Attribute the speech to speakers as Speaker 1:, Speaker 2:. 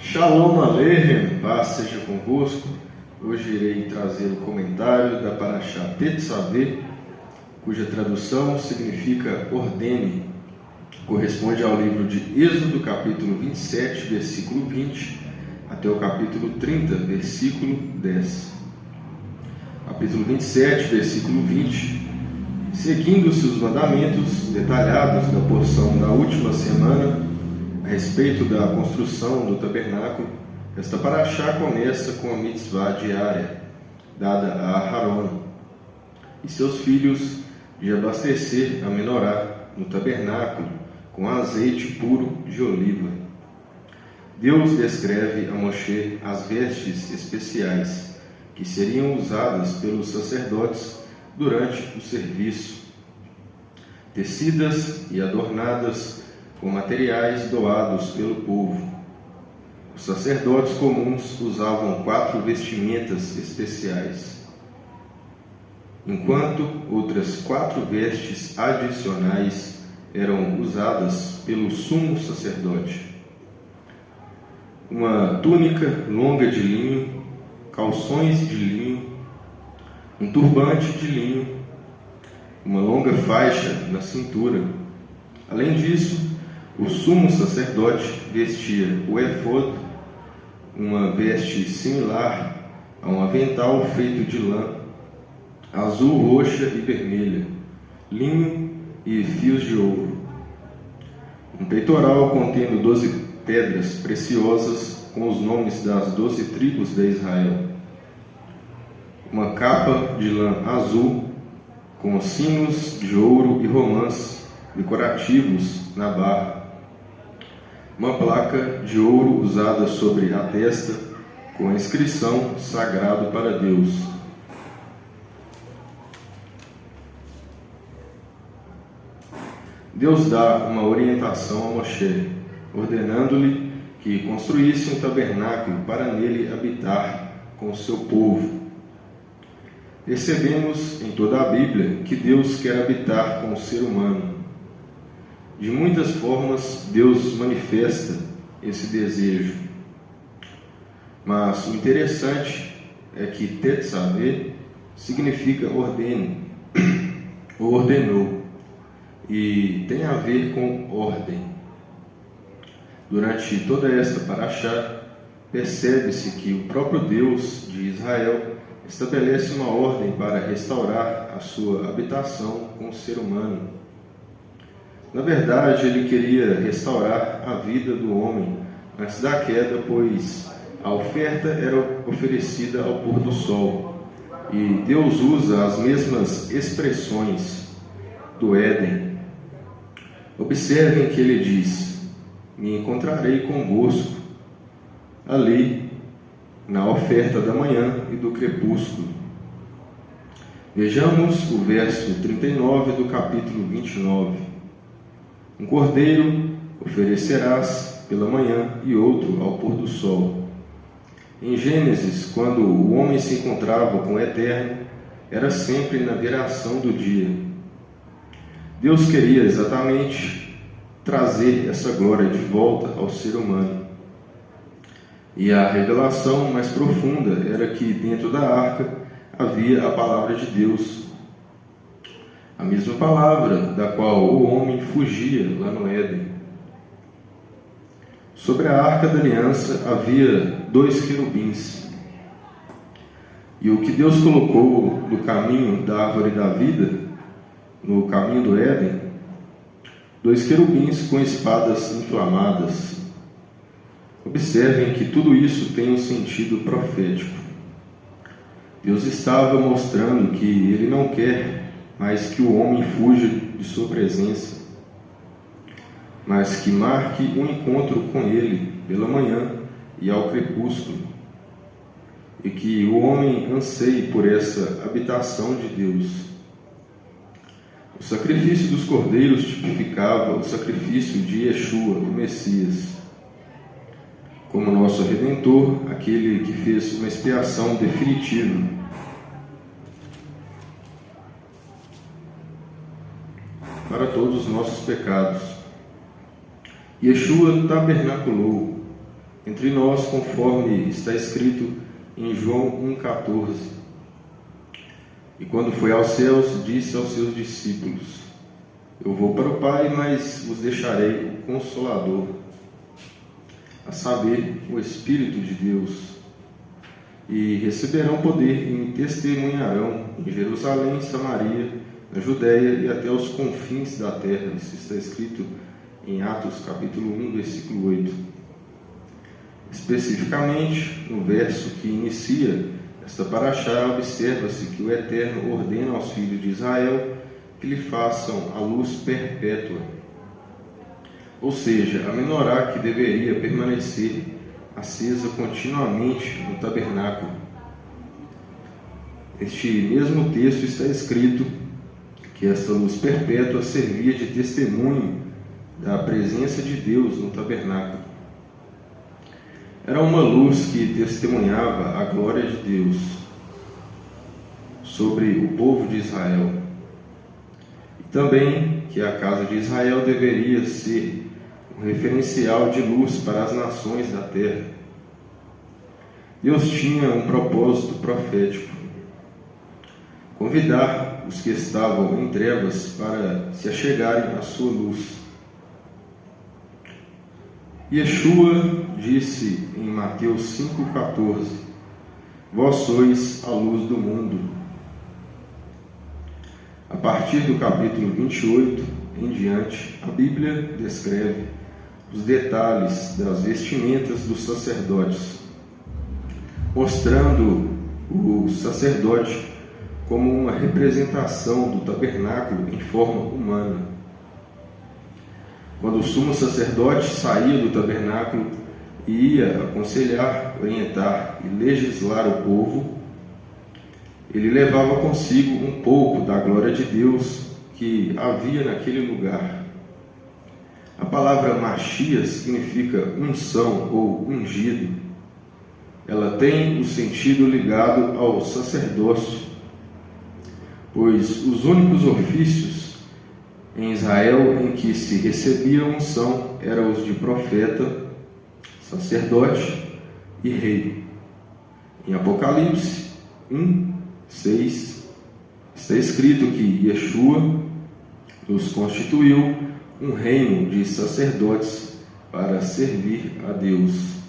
Speaker 1: Shalom Aleichem, paz seja convosco. Hoje irei trazer o comentário da Parashá Tetzaveh, cuja tradução significa ordene. Corresponde ao livro de Êxodo, capítulo 27, versículo 20, até o capítulo 30, versículo 10. Capítulo 27, versículo 20. Seguindo-se os mandamentos detalhados da porção da última semana a respeito da construção do tabernáculo, esta parashá começa com a mitzvah diária dada a Aharon e seus filhos de abastecer a menorá no tabernáculo com azeite puro de oliva. Deus descreve a Moshe as vestes especiais que seriam usadas pelos sacerdotes durante o serviço, tecidas e adornadas com materiais doados pelo povo. Os sacerdotes comuns usavam 4 vestimentas especiais, enquanto outras 4 vestes adicionais eram usadas pelo sumo sacerdote: uma túnica longa de linho, calções de linho, um turbante de linho, uma longa faixa na cintura. Além disso, o sumo sacerdote vestia o éfod, uma veste similar a um avental feito de lã, azul, roxa e vermelha, linho e fios de ouro. Um peitoral contendo 12 pedras preciosas com os nomes das 12 tribos de Israel. Uma capa de lã azul com sinos de ouro e romãs decorativos na barra. Uma placa de ouro usada sobre a testa com a inscrição Sagrado para Deus. Deus dá uma orientação a Moshe, ordenando-lhe que construísse um tabernáculo para nele habitar com o seu povo. Percebemos em toda a Bíblia que Deus quer habitar com o ser humano. De muitas formas, Deus manifesta esse desejo. Mas o interessante é que Tetzaveh significa ordene, ou ordenou, e tem a ver com ordem. Durante toda esta parashá, percebe-se que o próprio Deus de Israel estabelece uma ordem para restaurar a sua habitação com o ser humano. Na verdade, ele queria restaurar a vida do homem antes da queda, pois a oferta era oferecida ao pôr do sol, e Deus usa as mesmas expressões do Éden. Observem que ele diz: me encontrarei convosco ali na oferta da manhã e do crepúsculo. Vejamos o verso 39 do capítulo 29. Um cordeiro oferecerás pela manhã e outro ao pôr do sol. Em Gênesis, quando o homem se encontrava com o Eterno, era sempre na viração do dia. Deus queria exatamente trazer essa glória de volta ao ser humano. E a revelação mais profunda era que dentro da arca havia a palavra de Deus, a mesma palavra da qual o homem fugia lá no Éden. Sobre a arca da aliança havia 2 querubins. E o que Deus colocou no caminho da árvore da vida, no caminho do Éden, 2 querubins com espadas inflamadas. Observem que tudo isso tem um sentido profético. Deus estava mostrando que Ele não quer mais que o homem fuja de sua presença, mas que marque um encontro com Ele pela manhã e ao crepúsculo, e que o homem anseie por essa habitação de Deus. O sacrifício dos cordeiros tipificava o sacrifício de Yeshua, o Messias, como nosso Redentor, aquele que fez uma expiação definitiva. Para todos os nossos pecados. Yeshua tabernaculou, entre nós, conforme está escrito em João 1,14. E quando foi aos céus, disse aos seus discípulos: Eu vou para o Pai, mas vos deixarei o Consolador, a saber, o Espírito de Deus. E receberão poder e me testemunharão em Jerusalém, Samaria, na Judéia e até os confins da terra. Isso está escrito em Atos capítulo 1, versículo 8. Especificamente, no verso que inicia esta paraxá, observa-se que o Eterno ordena aos filhos de Israel que lhe façam a luz perpétua, ou seja, a menorá que deveria permanecer acesa continuamente no tabernáculo. Neste mesmo texto está escrito que esta luz perpétua servia de testemunho da presença de Deus no tabernáculo. Era uma luz que testemunhava a glória de Deus sobre o povo de Israel. E também que a casa de Israel deveria ser um referencial de luz para as nações da terra. Deus tinha um propósito profético: convidar os que estavam em trevas para se achegarem à sua luz. Yeshua disse em Mateus 5,14: Vós sois a luz do mundo. A partir do capítulo 28 em diante, a Bíblia descreve os detalhes das vestimentas dos sacerdotes, mostrando o sacerdote como uma representação do tabernáculo em forma humana. Quando o sumo sacerdote saía do tabernáculo e ia aconselhar, orientar e legislar o povo, ele levava consigo um pouco da glória de Deus que havia naquele lugar. A palavra Mashiach significa unção ou ungido. Ela tem o sentido ligado ao sacerdócio, pois os únicos ofícios em Israel em que se recebia unção eram os de profeta, sacerdote e rei. Em Apocalipse 1:6 está escrito que Yeshua nos constituiu um reino de sacerdotes para servir a Deus.